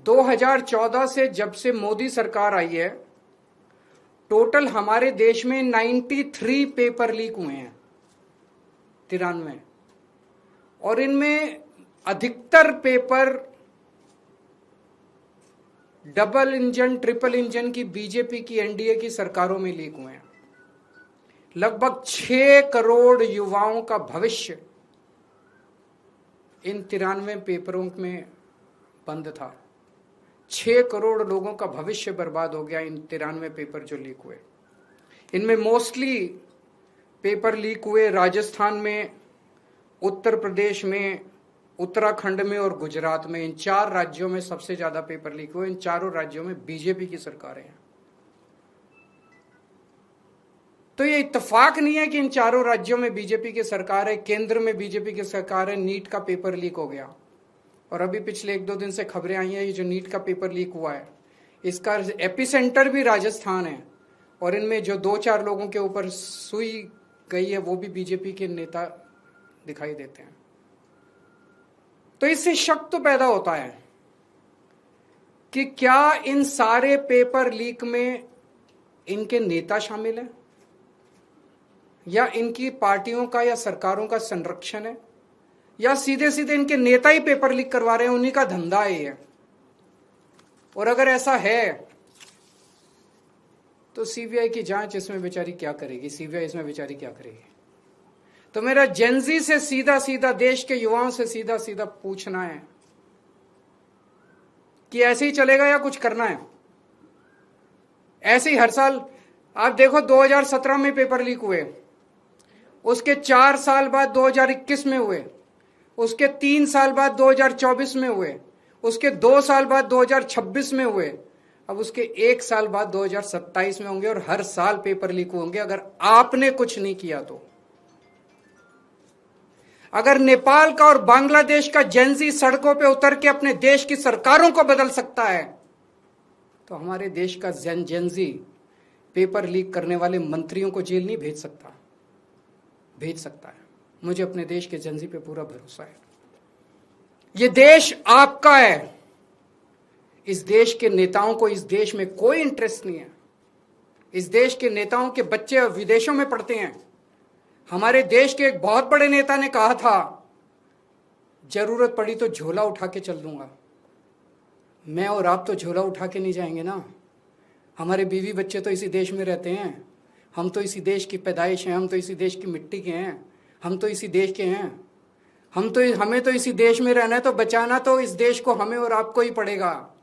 2014 से जब से मोदी सरकार आई है, टोटल हमारे देश में 93 पेपर लीक हुए हैं, 93, और इनमें अधिकतर paper double engine triple engine की बीजेपी की एनडीए की सरकारों में लीक हुए हैं। लगभग 6 करोड़ युवाओं का भविष्य इन 93 पेपरों में बंद था। 6 करोड़ लोगों का भविष्य बर्बाद हो गया इन 93 पेपर जो लीक हुए। इनमें मोस्टली पेपर लीक हुए राजस्थान में, उत्तर प्रदेश में, उत्तराखंड में और गुजरात में। इन 4 राज्यों में सबसे ज्यादा पेपर लीक हुए। इन चारों राज्यों में बीजेपी की सरकारें हैं। तो ये इत्तेफाक नहीं है कि इन चारों राज्यों में बीजेपी की सरकार है, केंद्र में बीजेपी की सरकार है, नीट का पेपर लीक हो गया। और अभी पिछले 1-2 दिन से खबरें आई हैं, ये जो नीट का पेपर लीक हुआ है, इसका एपिसेंटर भी राजस्थान है, और इनमें जो 2-4 लोगों के ऊपर सुई गई है वो भी बीजेपी के नेता दिखाई देते हैं। तो इससे शक तो पैदा होता है कि क्या इन सारे पेपर लीक में इनके नेता शामिल हैं, या इनकी पार्टियों का या सरकारों का संरक्षण है, या सीधे सीधे इनके नेता ही पेपर लीक करवा रहे हैं, उन्हीं का धंधा है। और अगर ऐसा है तो सीबीआई की जांच इसमें बेचारी क्या करेगी, सीबीआई इसमें बेचारी क्या करेगी। तो मेरा जेनजी से सीधा सीधा, देश के युवाओं से सीधा सीधा पूछना है कि ऐसे ही चलेगा या कुछ करना है। ऐसे ही हर साल आप देखो, 2017 में पेपर लीक हुए, उसके 4 साल बाद 2021 में हुए, उसके 3 साल बाद 2024 में हुए, उसके 2 साल बाद 2026 में हुए, अब उसके 1 साल बाद 2027 में होंगे, और हर साल पेपर लीक होंगे अगर आपने कुछ नहीं किया तो। अगर नेपाल का और बांग्लादेश का जेनजी सड़कों पे उतर के अपने देश की सरकारों को बदल सकता है, तो हमारे देश का जेनजी पेपर लीक करने वाले मंत्रियों को जेल नहीं भेज सकता है। मुझे अपने देश के जेनजी पे पूरा भरोसा है। ये देश आपका है। इस देश के नेताओं को इस देश में कोई इंटरेस्ट नहीं है। इस देश के नेताओं के बच्चे विदेशों में पढ़ते हैं। हमारे देश के एक बहुत बड़े नेता ने कहा था, जरूरत पड़ी तो झोला उठा के चल दूंगा। मैं और आप तो झोला उठा के नहीं जाएंगे ना। हमारे बीवी बच्चे तो इसी देश में रहते हैं। हम तो इसी देश की पैदाइश हैं, हम तो इसी देश की मिट्टी के हैं, हम तो इसी देश के हैं। हमें तो इसी देश में रहना है, तो बचाना तो इस देश को हमें और आपको ही पड़ेगा।